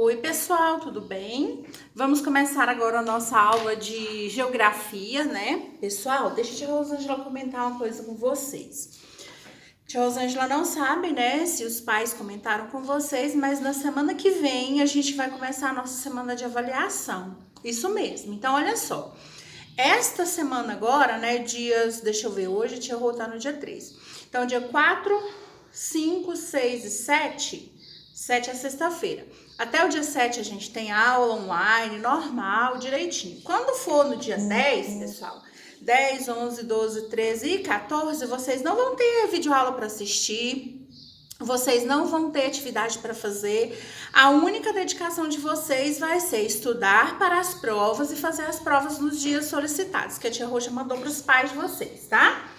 Oi, pessoal, tudo bem? Vamos começar agora a nossa aula de geografia, né? Pessoal, deixa a tia Rosângela comentar uma coisa com vocês. Tia Rosângela não sabe, né, se os pais comentaram com vocês, mas na semana que vem a gente vai começar a nossa semana de avaliação. Isso mesmo. Então, olha só. Esta semana agora, né, deixa eu ver, hoje a tia Rô tá no dia 3. Então, dia 4, 5, 6 e 7, 7 é sexta-feira. Até o dia 7 a gente tem aula online, normal, direitinho. Quando for no dia 10, pessoal, 10, 11, 12, 13 e 14, vocês não vão ter videoaula para assistir, vocês não vão ter atividade para fazer. A única dedicação de vocês vai ser estudar para as provas e fazer as provas nos dias solicitados, que a tia Roxa mandou para os pais de vocês, tá?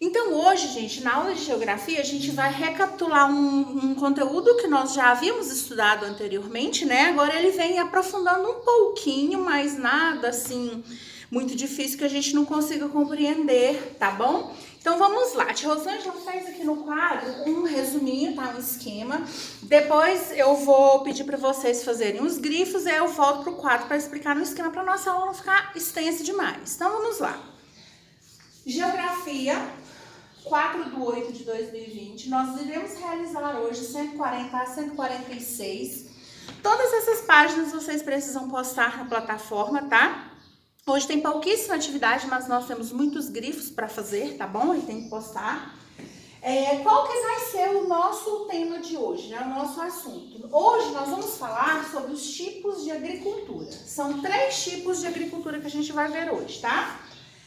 Então hoje, gente, na aula de geografia, a gente vai recapitular um conteúdo que nós já havíamos estudado anteriormente, né? Agora ele vem aprofundando um pouquinho, mas nada assim muito difícil que a gente não consiga compreender, tá bom? Então vamos lá, a tia Rosângela fez aqui no quadro um resuminho, tá? Um esquema. Depois eu vou pedir para vocês fazerem os grifos e aí eu volto pro quadro para explicar no esquema para nossa aula não ficar extensa demais. Então vamos lá. Geografia, 4/8/2020, nós iremos realizar hoje 140 a 146. Todas essas páginas vocês precisam postar na plataforma, tá? Hoje tem pouquíssima atividade, mas nós temos muitos grifos para fazer, tá bom? E tem que postar. Qual que vai ser o nosso tema de hoje, né? O nosso assunto? Hoje nós vamos falar sobre os tipos de agricultura. São 3 tipos de agricultura que a gente vai ver hoje, tá?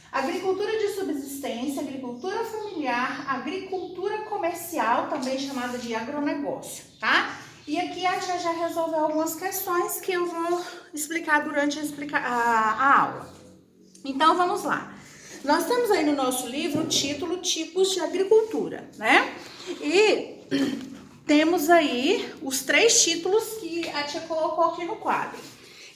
Agricultura de subsistência, agricultura familiar, agricultura comercial, também chamada de agronegócio, tá? E aqui a tia já resolveu algumas questões que eu vou explicar durante a aula. Então, vamos lá. Nós temos aí no nosso livro o título Tipos de Agricultura, né? E temos aí os 3 títulos que a tia colocou aqui no quadro.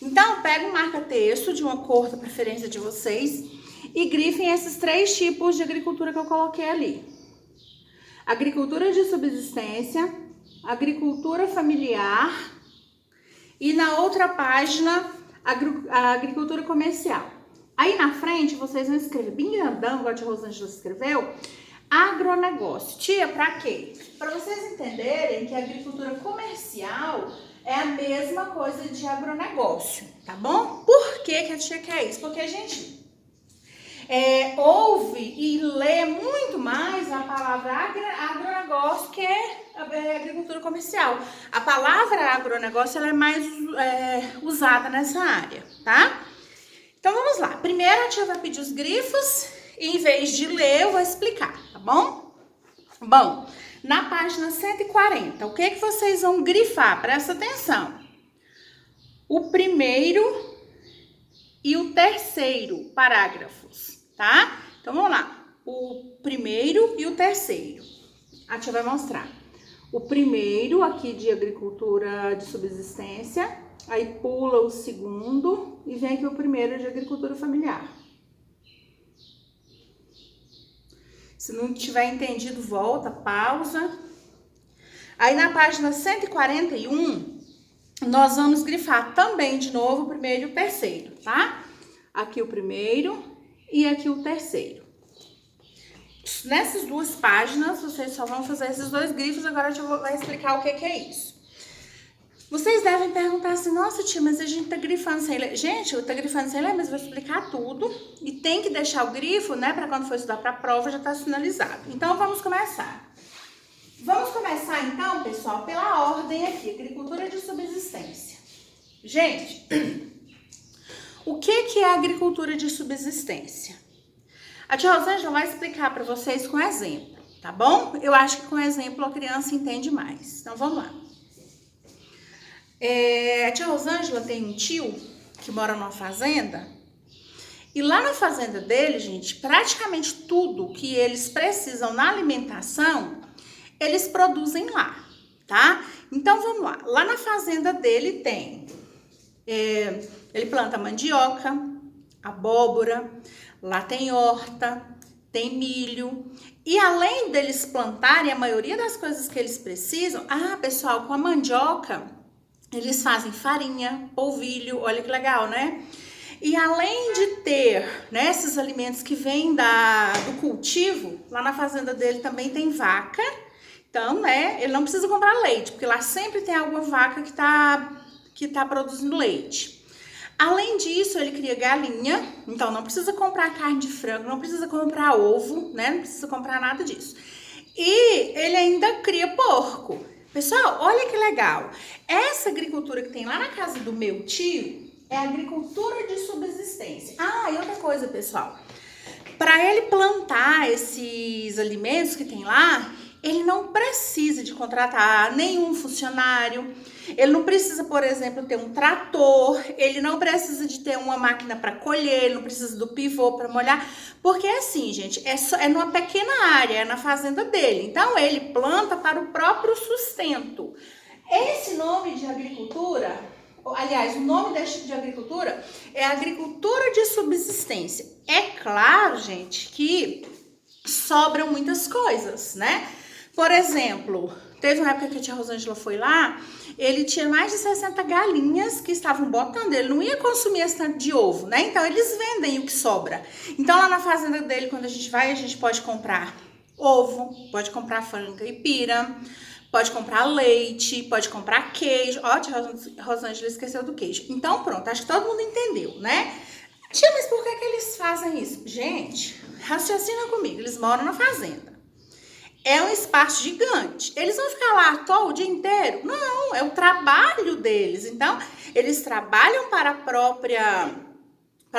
Então, pega um marca-texto de uma cor da preferência de vocês e grifem esses 3 tipos de agricultura que eu coloquei ali. Agricultura de subsistência, agricultura familiar e na outra página, a agricultura comercial. Aí na frente, vocês vão escrever bem grandão, igual a tia Rosângela escreveu, agronegócio. Tia, pra quê? Para vocês entenderem que a agricultura comercial é a mesma coisa de agronegócio, tá bom? Por que a tia quer isso? Porque a gente ouve e lê muito mais a palavra agronegócio que agricultura comercial. A palavra agronegócio ela é mais usada nessa área, tá? Então vamos lá. Primeiro a tia vai pedir os grifos e em vez de ler eu vou explicar, tá bom? Bom, na página 140, o que vocês vão grifar? Presta atenção. O primeiro e o terceiro parágrafos, tá? Então, vamos lá. O primeiro e o terceiro. A tia vai mostrar. O primeiro aqui de agricultura de subsistência, aí pula o segundo e vem aqui o primeiro de agricultura familiar. Se não tiver entendido, volta, pausa. Aí na página 141, nós vamos grifar também de novo o primeiro e o terceiro, tá? Aqui o primeiro e aqui o terceiro. Nessas 2 páginas, vocês só vão fazer esses 2 grifos, agora a gente vai explicar o que é isso. Vocês devem perguntar assim, nossa tia, mas a gente tá grifando sem ler. Gente, eu tô grifando sem ler, mas eu vou explicar tudo. E tem que deixar o grifo, né, para quando for estudar para a prova já tá sinalizado. Então, vamos começar. Vamos começar então, pessoal, pela ordem aqui, agricultura de subsistência. Gente, o que é agricultura de subsistência? A tia Rosângela vai explicar para vocês com exemplo, tá bom? Eu acho que com exemplo a criança entende mais. Então, vamos lá. A tia Rosângela tem um tio que mora numa fazenda e lá na fazenda dele, gente, praticamente tudo que eles precisam na alimentação, eles produzem lá, tá? Então, vamos lá. Lá na fazenda dele tem, ele planta mandioca, abóbora, lá tem horta, tem milho. E além deles plantarem a maioria das coisas que eles precisam, pessoal, com a mandioca, Eles fazem farinha, polvilho, olha que legal, né? E além de ter, né, esses alimentos que vêm do cultivo, lá na fazenda dele também tem vaca. Então, né, ele não precisa comprar leite, porque lá sempre tem alguma vaca que tá produzindo leite. Além disso, ele cria galinha, então não precisa comprar carne de frango, não precisa comprar ovo, né? Não precisa comprar nada disso. E ele ainda cria porco. Pessoal, olha que legal. Essa agricultura que tem lá na casa do meu tio é agricultura de subsistência. Ah, e outra coisa, pessoal. Para ele plantar esses alimentos que tem lá, ele não precisa de contratar nenhum funcionário. Ele não precisa, por exemplo, ter um trator. Ele não precisa de ter uma máquina para colher. Ele não precisa do pivô para molhar. Porque assim, gente, é numa pequena área, é na fazenda dele. Então, ele planta para o próprio sustento. Esse nome de agricultura, aliás, o nome desse tipo de agricultura é agricultura de subsistência. É claro, gente, que sobram muitas coisas, né? Por exemplo, teve uma época que a tia Rosângela foi lá, ele tinha mais de 60 galinhas que estavam botando, ele não ia consumir esse tanto de ovo, né? Então, eles vendem o que sobra. Então, lá na fazenda dele, quando a gente vai, a gente pode comprar ovo, pode comprar frango caipira, pode comprar leite, pode comprar queijo. Ó, a tia Rosângela esqueceu do queijo. Então, pronto, acho que todo mundo entendeu, né? Tia, mas por que eles fazem isso? Gente, raciocina comigo, eles moram na fazenda. É um espaço gigante. Eles vão ficar lá à toa o dia inteiro? Não, é o trabalho deles. Então, eles trabalham para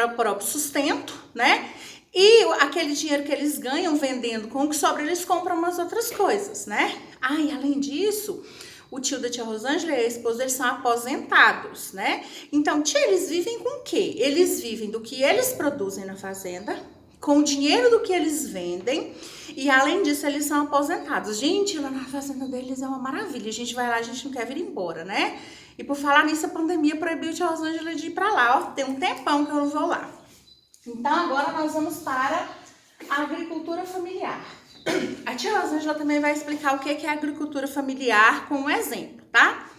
o próprio sustento, né? E aquele dinheiro que eles ganham vendendo com o que sobra, eles compram umas outras coisas, né? Ah, e além disso, o tio da tia Rosângela e a esposa, eles são aposentados, né? Então, tia, eles vivem com o quê? Eles vivem do que eles produzem na fazenda, com o dinheiro do que eles vendem, e além disso, eles são aposentados. Gente, lá na fazenda deles é uma maravilha. A gente vai lá, a gente não quer vir embora, né? E por falar nisso, a pandemia proibiu a tia Rosângela de ir pra lá, ó. Tem um tempão que eu não vou lá. Então, agora nós vamos para a agricultura familiar. A tia Rosângela também vai explicar o que é agricultura familiar com um exemplo, tá?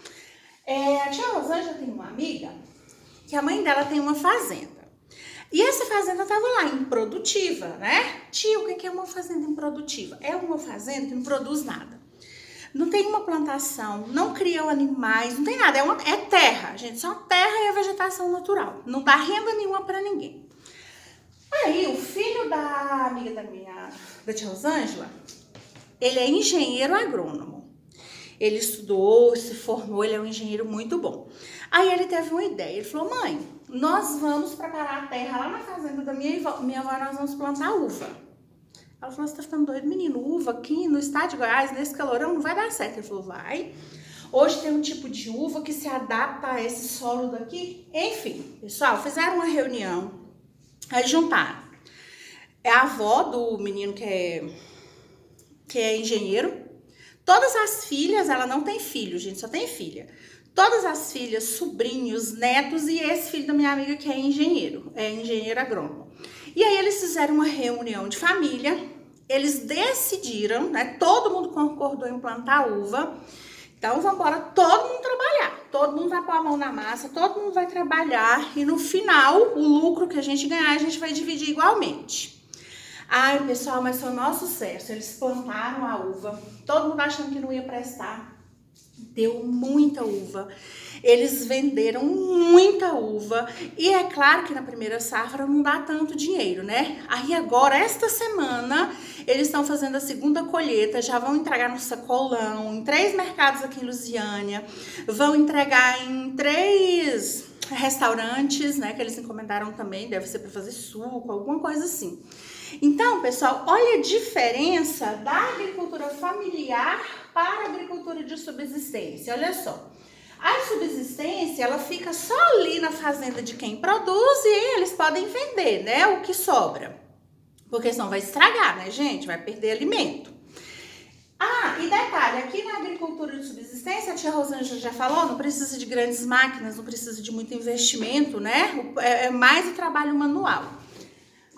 A tia Rosângela tem uma amiga que a mãe dela tem uma fazenda. E essa fazenda estava lá, improdutiva, né? Tia, o que é uma fazenda improdutiva? É uma fazenda que não produz nada. Não tem uma plantação, não criam animais, não tem nada. É terra, gente. Só terra e a vegetação natural. Não dá renda nenhuma para ninguém. Aí, o filho da amiga da tia Rosângela, ele é engenheiro agrônomo. Ele estudou, se formou, ele é um engenheiro muito bom. Aí ele teve uma ideia, ele falou, mãe, nós vamos preparar a terra lá na fazenda da minha avó, nós vamos plantar uva. Ela falou, você tá ficando doido, menino, uva aqui no estado de Goiás, nesse calorão, não vai dar certo. Ele falou, vai. Hoje tem um tipo de uva que se adapta a esse solo daqui. Enfim, pessoal, fizeram uma reunião, aí juntaram. É a avó do menino que é engenheiro. Todas as filhas, ela não tem filho, gente, só tem filha. Todas as filhas, sobrinhos, netos e esse filho da minha amiga que é engenheiro agrônomo. E aí eles fizeram uma reunião de família, eles decidiram, né, todo mundo concordou em plantar uva. Então vamos embora, todo mundo trabalhar, todo mundo vai pôr a mão na massa, todo mundo vai trabalhar e no final, o lucro que a gente ganhar, a gente vai dividir igualmente. Ai, pessoal, mas foi o maior sucesso. Eles plantaram a uva, todo mundo achando que não ia prestar. Deu muita uva. Eles venderam muita uva. E é claro que na primeira safra não dá tanto dinheiro, né? Aí agora, esta semana, eles estão fazendo a segunda colheita. Já vão entregar no sacolão, em 3 mercados aqui em Lusiânia. Vão entregar em 3 restaurantes, né? Que eles encomendaram também. Deve ser para fazer suco, alguma coisa assim. Então, pessoal, olha a diferença da agricultura familiar para a agricultura de subsistência. Olha só, a subsistência, ela fica só ali na fazenda de quem produz e eles podem vender, né, o que sobra. Porque senão vai estragar, né, gente? Vai perder alimento. Ah, e detalhe, aqui na agricultura de subsistência, a tia Rosângela já falou, não precisa de grandes máquinas, não precisa de muito investimento, né? É mais o trabalho manual.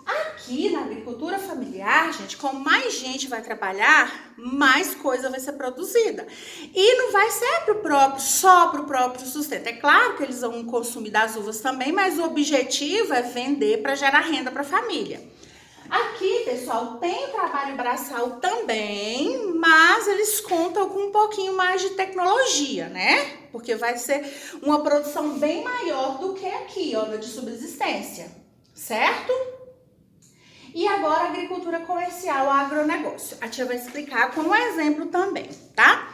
Aqui na agricultura familiar, gente, como mais gente vai trabalhar, mais coisa vai ser produzida. E não vai ser só para o próprio sustento. É claro que eles vão consumir das uvas também, mas o objetivo é vender para gerar renda para a família. Aqui, pessoal, tem o trabalho braçal também, mas eles contam com um pouquinho mais de tecnologia, né? Porque vai ser uma produção bem maior do que aqui, ó, de subsistência, certo? E agora, agricultura comercial, agronegócio. A tia vai explicar como exemplo também, tá?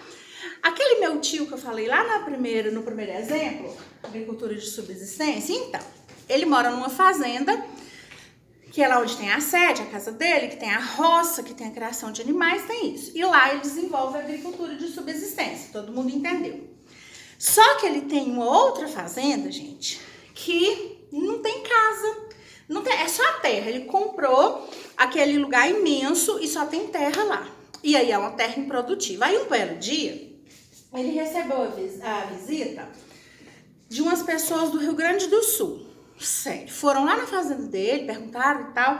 Aquele meu tio que eu falei lá no primeiro exemplo, agricultura de subsistência, então, ele mora numa fazenda, que é lá onde tem a sede, a casa dele, que tem a roça, que tem a criação de animais, tem isso. E lá ele desenvolve a agricultura de subsistência, todo mundo entendeu. Só que ele tem uma outra fazenda, gente, que não tem casa, não tem, é só a terra. Ele comprou aquele lugar imenso e só tem terra lá. E aí é uma terra improdutiva. Aí um belo dia, ele recebeu a visita de umas pessoas do Rio Grande do Sul. Sério, foram lá na fazenda dele, perguntaram e tal,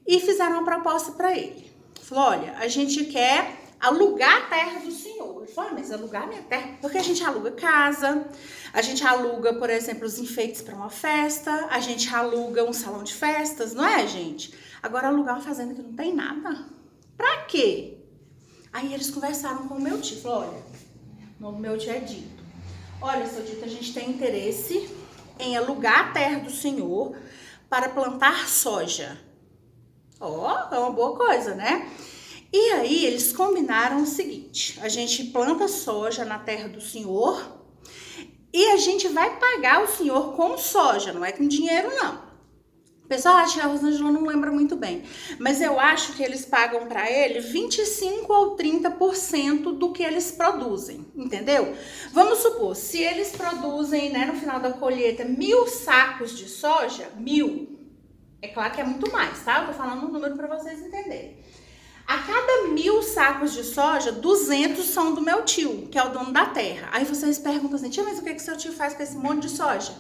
e fizeram uma proposta para ele. Falou, olha, a gente quer alugar a terra do senhor. Ele falou, mas alugar minha terra? Porque a gente aluga casa, a gente aluga, por exemplo, os enfeites para uma festa, a gente aluga um salão de festas, não é, gente? Agora alugar uma fazenda que não tem nada, pra quê? Aí eles conversaram com o meu tio, falou, olha, o nome do meu tio é Dito. Olha, seu Dito, a gente tem interesse em alugar a terra do senhor para plantar soja. Ó, é uma boa coisa, né? E aí eles combinaram o seguinte, a gente planta soja na terra do senhor e a gente vai pagar o senhor com soja, não é com dinheiro não. O pessoal acha que a Rosângela não lembra muito bem, mas eu acho que eles pagam para ele 25 ou 30% do que eles produzem, entendeu? Vamos supor, se eles produzem, né, no final da colheita, 1.000 sacos de soja, 1.000, é claro que é muito mais, tá? Eu tô falando um número para vocês entenderem. A cada 1.000 sacos de soja, 200 são do meu tio, que é o dono da terra. Aí vocês perguntam assim, tia, mas o que seu tio faz com esse monte de soja?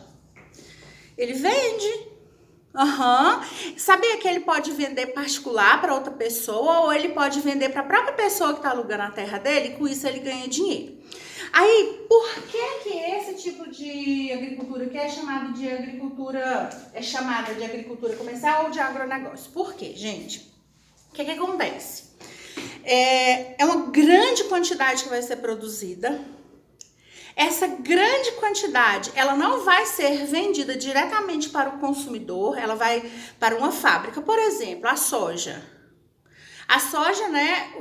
Ele vende. Sabia que ele pode vender particular para outra pessoa ou ele pode vender para a própria pessoa que está alugando a terra dele e com isso ele ganha dinheiro. Aí, por que esse tipo de agricultura que é chamada de agricultura comercial ou de agronegócio? Por quê, gente? O que acontece? É uma grande quantidade que vai ser produzida. Essa grande quantidade, ela não vai ser vendida diretamente para o consumidor, ela vai para uma fábrica. Por exemplo, a soja. A soja, né,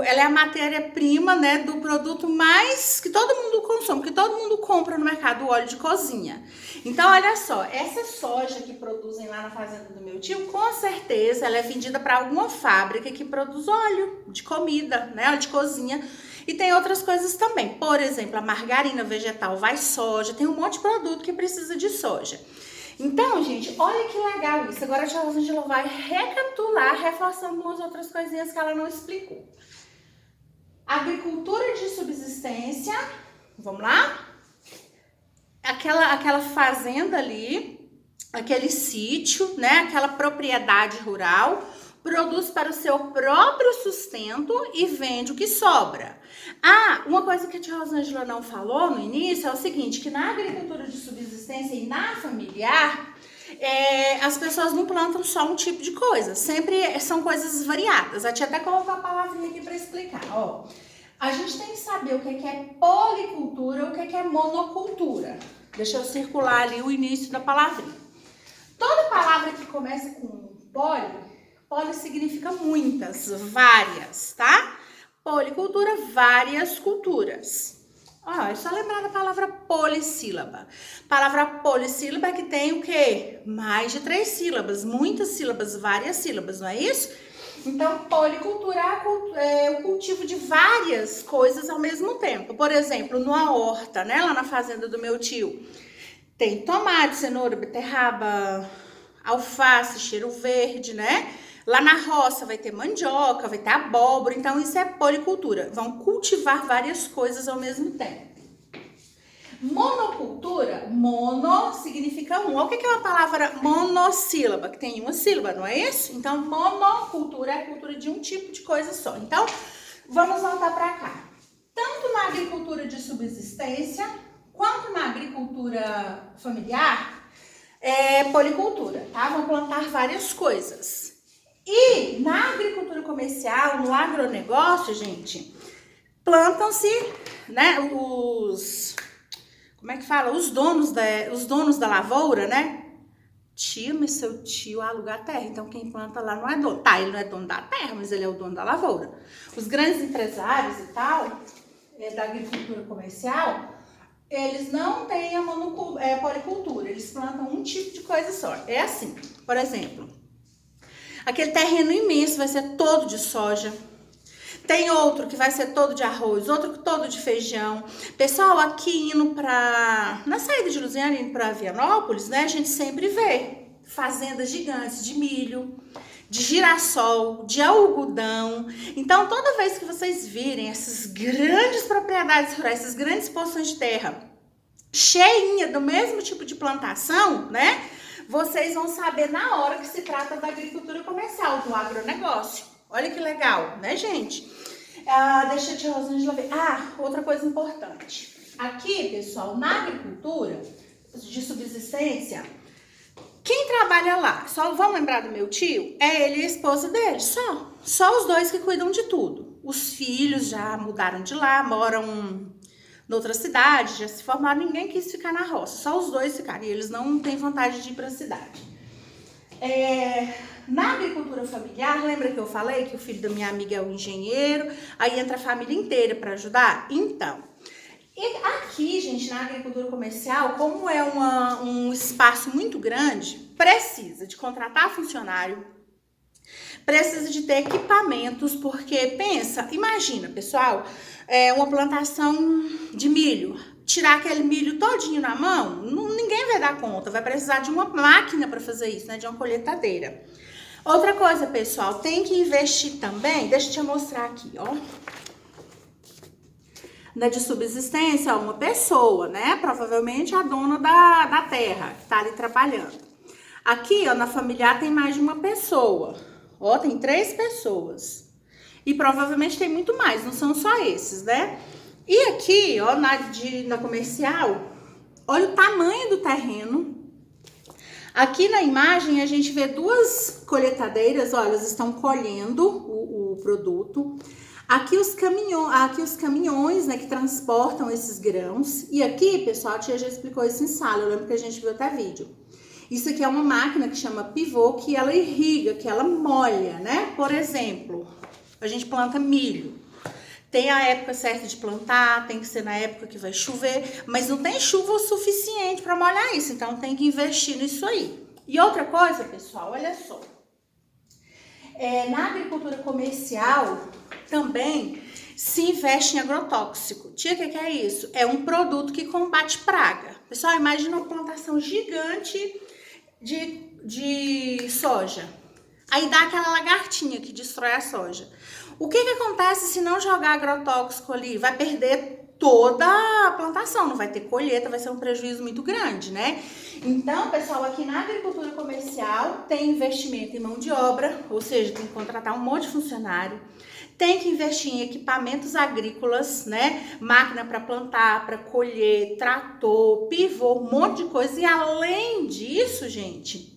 ela é a matéria-prima, né, do produto mais que todo mundo consome, que todo mundo compra no mercado, o óleo de cozinha. Então, olha só, essa soja que produzem lá na fazenda do meu tio, com certeza ela é vendida para alguma fábrica que produz óleo de comida, né, óleo de cozinha. E tem outras coisas também, por exemplo, a margarina vegetal vai soja, tem um monte de produto que precisa de soja. Então, gente, olha que legal isso. Agora a tia Rosângela vai recapitular, reforçando umas outras coisinhas que ela não explicou. Agricultura de subsistência, vamos lá? Aquela fazenda ali, aquele sítio, né? Aquela propriedade rural, produz para o seu próprio sustento e vende o que sobra. Ah, uma coisa que a tia Rosângela não falou no início é o seguinte, que na agricultura de subsistência e na familiar, as pessoas não plantam só um tipo de coisa, sempre são coisas variadas. A tia até colocou a palavrinha aqui para explicar, ó. A gente tem que saber o que é policultura, o que é monocultura. Deixa eu circular ali o início da palavrinha. Toda palavra que começa com poli significa muitas, várias, tá? Policultura, várias culturas. Ó, é só lembrar da palavra polissílaba. Palavra polissílaba é que tem o quê? Mais de 3 sílabas, muitas sílabas, várias sílabas, não é isso? Então, policultura é o cultivo de várias coisas ao mesmo tempo. Por exemplo, numa horta, né, lá na fazenda do meu tio, tem tomate, cenoura, beterraba, alface, cheiro verde, né? Lá na roça vai ter mandioca, vai ter abóbora, então isso é policultura. Vão cultivar várias coisas ao mesmo tempo. Monocultura, mono significa um. O que é uma palavra monossílaba? Que tem uma sílaba, não é isso? Então, monocultura é a cultura de um tipo de coisa só. Então, vamos voltar para cá. Tanto na agricultura de subsistência, quanto na agricultura familiar, é policultura, tá? Vão plantar várias coisas. E na agricultura comercial, no agronegócio, gente, plantam-se, né, como é que fala? Os donos da lavoura, né? Tio, mas seu tio aluga a terra, então quem planta lá não é dono. Tá, ele não é dono da terra, mas ele é o dono da lavoura. Os grandes empresários e tal, da agricultura comercial, eles não têm a policultura, eles plantam um tipo de coisa só. É assim, por exemplo, aquele terreno imenso vai ser todo de soja. Tem outro que vai ser todo de arroz, outro todo de feijão. Pessoal, aqui na saída de Lusiânia, indo para Vianópolis, né, a gente sempre vê fazendas gigantes de milho, de girassol, de algodão. Então, toda vez que vocês virem essas grandes propriedades rurais, essas grandes porções de terra cheinha do mesmo tipo de plantação, né, vocês vão saber na hora que se trata da agricultura comercial, do agronegócio. Olha que legal, né, gente? Deixa a tia Rosângela ver. Outra coisa importante. Aqui, pessoal, na agricultura de subsistência, quem trabalha lá, só vão lembrar do meu tio, é ele e a esposa dele, só os dois que cuidam de tudo. Os filhos já mudaram de lá, moram noutra cidade, já se formaram, ninguém quis ficar na roça, só os dois ficaram, e eles não têm vontade de ir para a cidade. Na agricultura familiar, lembra que eu falei que o filho da minha amiga é o engenheiro, aí entra a família inteira para ajudar? Então, e aqui, gente, na agricultura comercial, como é um espaço muito grande, precisa de contratar funcionário, precisa de ter equipamentos, porque imagina, pessoal, uma plantação de milho, tirar aquele milho todinho na mão, ninguém vai dar conta, vai precisar de uma máquina para fazer isso, né, de uma colheitadeira. Outra coisa, pessoal, tem que investir também, deixa eu te mostrar aqui, ó. Na de subsistência, uma pessoa, né, provavelmente a dona da terra, que tá ali trabalhando. Aqui, ó, na familiar tem mais de uma pessoa, ó, tem 3 pessoas. E provavelmente tem muito mais, não são só esses, né? E aqui, ó, na comercial, olha o tamanho do terreno. Aqui na imagem a gente vê 2 colheitadeiras, olha, elas estão colhendo o produto. Aqui os caminhões, né, que transportam esses grãos. E aqui, pessoal, a tia já explicou isso em sala, eu lembro que a gente viu até vídeo. Isso aqui é uma máquina que chama pivô, que ela irriga, que ela molha, né? Por exemplo, a gente planta milho. Tem a época certa de plantar, tem que ser na época que vai chover, mas não tem chuva o suficiente para molhar isso, então tem que investir nisso aí. E outra coisa, pessoal, olha só. Na agricultura comercial também se investe em agrotóxico. Tia, o que é isso? É um produto que combate praga. Pessoal, imagina uma plantação gigante de soja. Aí dá aquela lagartinha que destrói a soja. O que acontece se não jogar agrotóxico ali? Vai perder toda a plantação, não vai ter colheita, vai ser um prejuízo muito grande, né? Então, pessoal, aqui na agricultura comercial tem investimento em mão de obra, ou seja, tem que contratar um monte de funcionário, tem que investir em equipamentos agrícolas, né? Máquina para plantar, para colher, trator, pivô, um monte de coisa. E além disso, gente,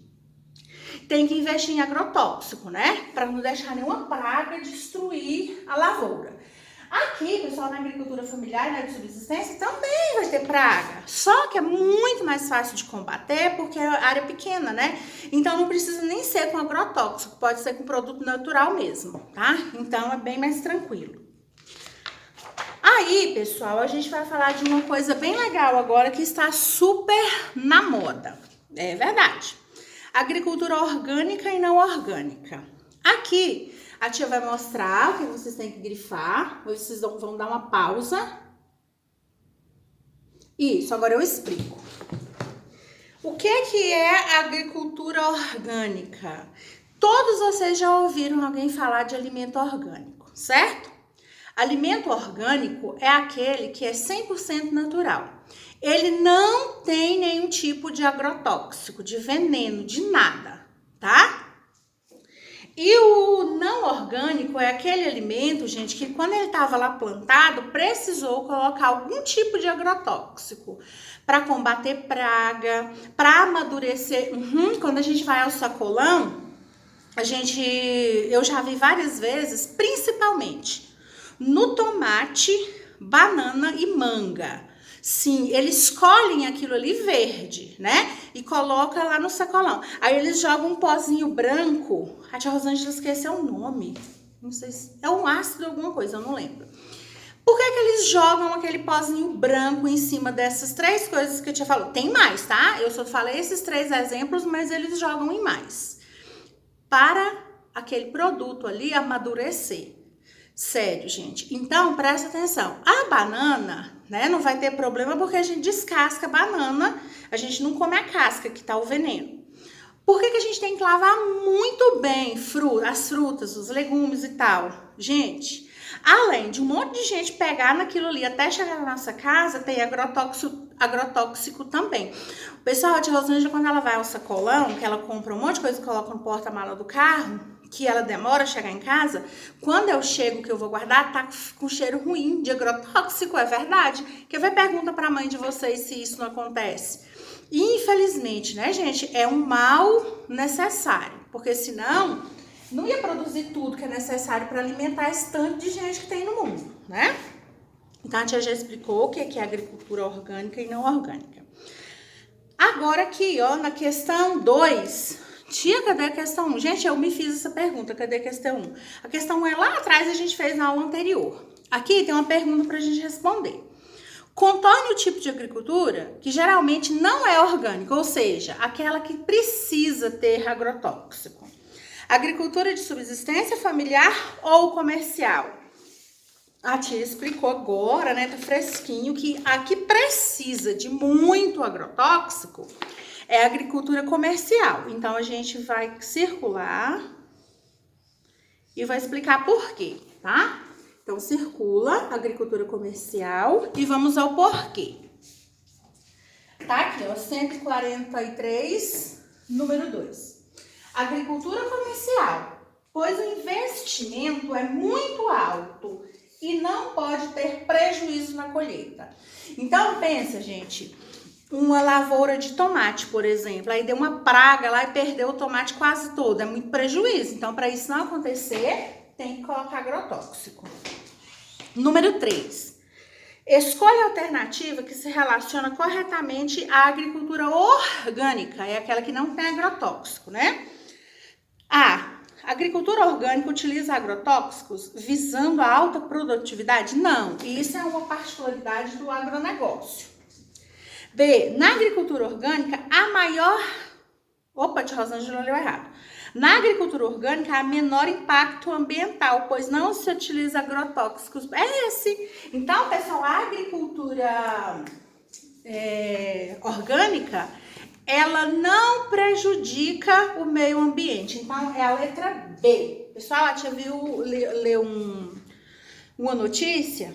tem que investir em agrotóxico, né? Para não deixar nenhuma praga destruir a lavoura. Aqui, pessoal, na agricultura familiar, né, de subsistência, também vai ter praga. Só que é muito mais fácil de combater porque é área pequena, né? Então não precisa nem ser com agrotóxico, pode ser com produto natural mesmo, tá? Então é bem mais tranquilo. Aí, pessoal, a gente vai falar de uma coisa bem legal agora que está super na moda. É verdade. Agricultura orgânica e não orgânica. Aqui, a tia vai mostrar o que vocês têm que grifar. Vocês vão dar uma pausa. Isso, agora eu explico. O que é agricultura orgânica? Todos vocês já ouviram alguém falar de alimento orgânico, certo? Alimento orgânico é aquele que é 100% natural. Ele não tem nenhum tipo de agrotóxico, de veneno, de nada, tá? E o não orgânico é aquele alimento, gente, que quando ele estava lá plantado, precisou colocar algum tipo de agrotóxico para combater praga, para amadurecer. Quando a gente vai ao sacolão, eu já vi várias vezes, principalmente no tomate, banana e manga. Sim, eles colhem aquilo ali verde, né? E coloca lá no sacolão. Aí eles jogam um pozinho branco. A tia Rosângela esqueceu o nome. Não sei se é um ácido alguma coisa, eu não lembro. Por que eles jogam aquele pozinho branco em cima dessas 3 coisas que eu tinha falado? Tem mais, tá? Eu só falei esses 3 exemplos, mas eles jogam em mais. Para aquele produto ali amadurecer. Sério, gente. Então, presta atenção. A banana, né, não vai ter problema porque a gente descasca a banana, a gente não come a casca, que tá o veneno. Por que a gente tem que lavar muito bem as frutas, os legumes e tal? Gente, além de um monte de gente pegar naquilo ali até chegar na nossa casa, tem agrotóxico também. O pessoal, a tia Rosângela, quando ela vai ao sacolão, que ela compra um monte de coisa e coloca no porta-mala do carro, que ela demora a chegar em casa, quando eu chego que eu vou guardar, tá com cheiro ruim de agrotóxico, é verdade. Quer ver? Pergunta pra mãe de vocês se isso não acontece. E, infelizmente, né, gente, é um mal necessário, porque senão não ia produzir tudo que é necessário para alimentar esse tanto de gente que tem no mundo, né? Então, a tia já explicou o que é agricultura orgânica e não orgânica. Agora aqui, ó, na questão 2... Tia, cadê a questão 1? Gente, eu me fiz essa pergunta, cadê a questão 1? A questão 1 é lá atrás, a gente fez na aula anterior. Aqui tem uma pergunta pra gente responder. Contorne o tipo de agricultura que geralmente não é orgânica, ou seja, aquela que precisa ter agrotóxico. Agricultura de subsistência familiar ou comercial? A tia explicou agora, né, tá fresquinho, que a que precisa de muito agrotóxico é a agricultura comercial. Então, a gente vai circular e vai explicar por quê, tá? Então, circula agricultura comercial e vamos ao porquê. Tá aqui, ó, 143, número 2. Agricultura comercial, pois o investimento é muito alto e não pode ter prejuízo na colheita. Então, pensa, gente... Uma lavoura de tomate, por exemplo, aí deu uma praga lá e perdeu o tomate quase todo, é muito prejuízo. Então, para isso não acontecer, tem que colocar agrotóxico. Número 3. Escolha a alternativa que se relaciona corretamente à agricultura orgânica, é aquela que não tem agrotóxico, né? A agricultura orgânica utiliza agrotóxicos visando a alta produtividade? Não, isso é uma particularidade do agronegócio. B. Na agricultura orgânica, a maior... Opa, tia Rosângela leu errado. Na agricultura orgânica, há menor impacto ambiental, pois não se utiliza agrotóxicos. É esse. Então, pessoal, a agricultura orgânica, ela não prejudica o meio ambiente. Então, é a letra B. Pessoal, a tia leu uma notícia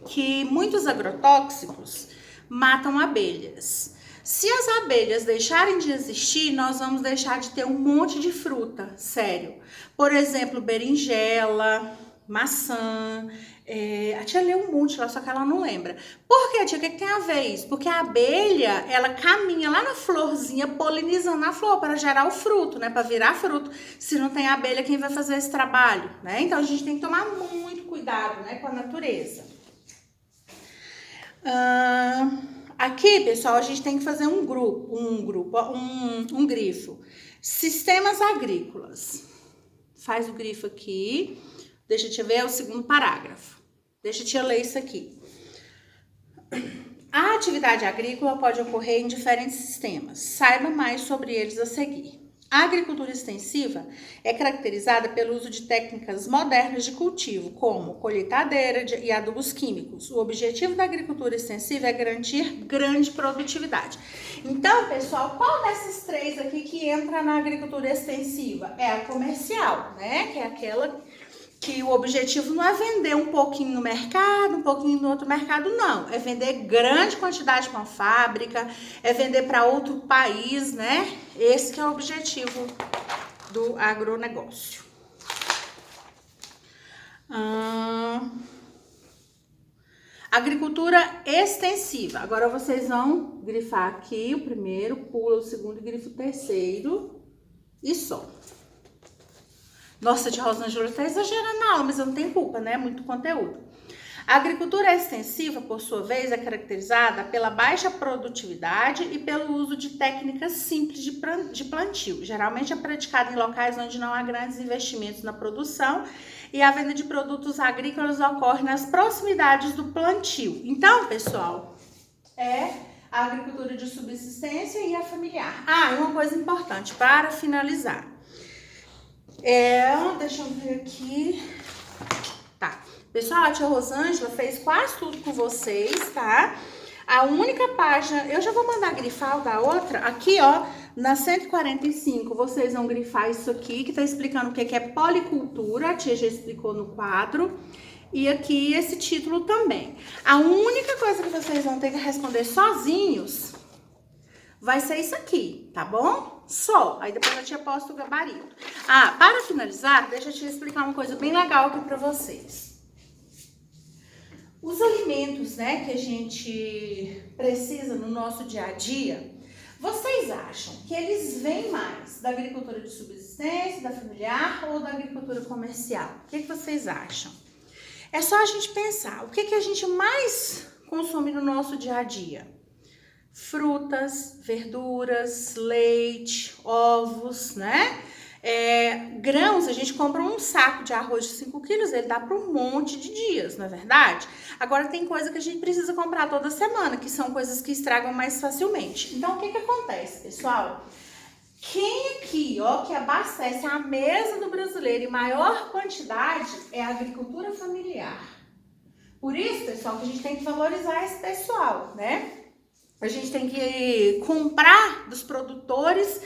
que muitos agrotóxicos matam abelhas. Se as abelhas deixarem de existir, nós vamos deixar de ter um monte de fruta, sério. Por exemplo, berinjela, maçã. A tia leu um monte lá, só que ela não lembra. Por quê, tia? O que tem a ver isso? Porque a abelha, ela caminha lá na florzinha, polinizando a flor para gerar o fruto, né? Para virar fruto. Se não tem abelha, quem vai fazer esse trabalho, né? Então, a gente tem que tomar muito cuidado, né, com a natureza. Aqui, pessoal, a gente tem que fazer um grifo. Sistemas agrícolas. Faz o grifo aqui. Deixa eu te ver, é o segundo parágrafo. Deixa eu te ler isso aqui. A atividade agrícola pode ocorrer em diferentes sistemas. Saiba mais sobre eles a seguir. A agricultura extensiva é caracterizada pelo uso de técnicas modernas de cultivo, como colheitadeira e adubos químicos. O objetivo da agricultura extensiva é garantir grande produtividade. Então, pessoal, qual dessas 3 aqui que entra na agricultura extensiva? É a comercial, né? Que é aquela que o objetivo não é vender um pouquinho no mercado, um pouquinho no outro mercado, não. É vender grande quantidade para uma fábrica, é vender para outro país, né? Esse que é o objetivo do agronegócio. Agricultura extensiva. Agora vocês vão grifar aqui o primeiro, pula o segundo e grifa o terceiro e só. Nossa, de Rosângela tá exagerando na aula, mas eu não tenho culpa, né? Muito conteúdo. A agricultura extensiva, por sua vez, é caracterizada pela baixa produtividade e pelo uso de técnicas simples de plantio. Geralmente é praticada em locais onde não há grandes investimentos na produção e a venda de produtos agrícolas ocorre nas proximidades do plantio. Então, pessoal, é a agricultura de subsistência e a familiar. Ah, e uma coisa importante para finalizar. Deixa eu ver aqui. Tá. Pessoal, a tia Rosângela fez quase tudo com vocês, tá? A única página, eu já vou mandar grifar o da outra, aqui ó, na 145, vocês vão grifar isso aqui, que tá explicando o que é policultura, a tia já explicou no quadro, e aqui esse título também. A única coisa que vocês vão ter que responder sozinhos vai ser isso aqui, tá bom? Só, aí depois a tia posta o gabarito. Ah, para finalizar, deixa eu te explicar uma coisa bem legal aqui pra vocês. Os alimentos, né, que a gente precisa no nosso dia a dia, vocês acham que eles vêm mais da agricultura de subsistência, da familiar ou da agricultura comercial? O que vocês acham? É só a gente pensar, o que a gente mais consome no nosso dia a dia? Frutas, verduras, leite, ovos, né? Grãos, a gente compra um saco de arroz de 5 quilos, ele dá para um monte de dias, não é verdade? Agora tem coisa que a gente precisa comprar toda semana, que são coisas que estragam mais facilmente. Então, o que acontece, pessoal? Quem aqui, ó, que abastece a mesa do brasileiro em maior quantidade é a agricultura familiar. Por isso, pessoal, que a gente tem que valorizar esse pessoal, né? A gente tem que comprar dos produtores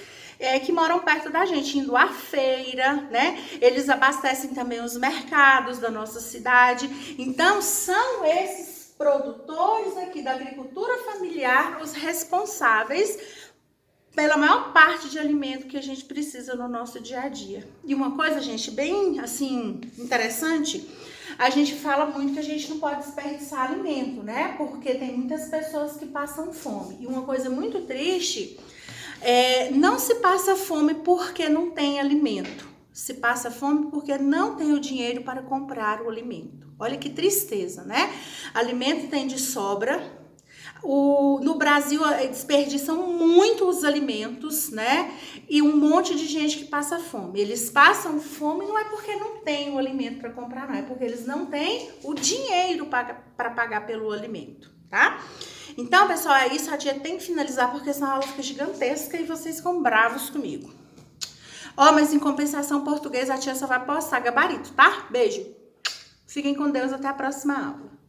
que moram perto da gente, indo à feira, né? Eles abastecem também os mercados da nossa cidade. Então, são esses produtores aqui da agricultura familiar os responsáveis pela maior parte de alimento que a gente precisa no nosso dia a dia. E uma coisa, gente, bem, assim, interessante, a gente fala muito que a gente não pode desperdiçar alimento, né? Porque tem muitas pessoas que passam fome. E uma coisa muito triste... não se passa fome porque não tem alimento. Se passa fome porque não tem o dinheiro para comprar o alimento. Olha que tristeza, né? Alimento tem de sobra. No Brasil, desperdiçam muito os alimentos, né? E um monte de gente que passa fome. Eles passam fome não é porque não tem o alimento para comprar, não. É porque eles não têm o dinheiro para pagar pelo alimento, tá? Então, pessoal, é isso. A tia tem que finalizar porque senão a aula fica gigantesca e vocês ficam bravos comigo. Ó, mas em compensação, português, a tia só vai postar gabarito, tá? Beijo. Fiquem com Deus, até a próxima aula.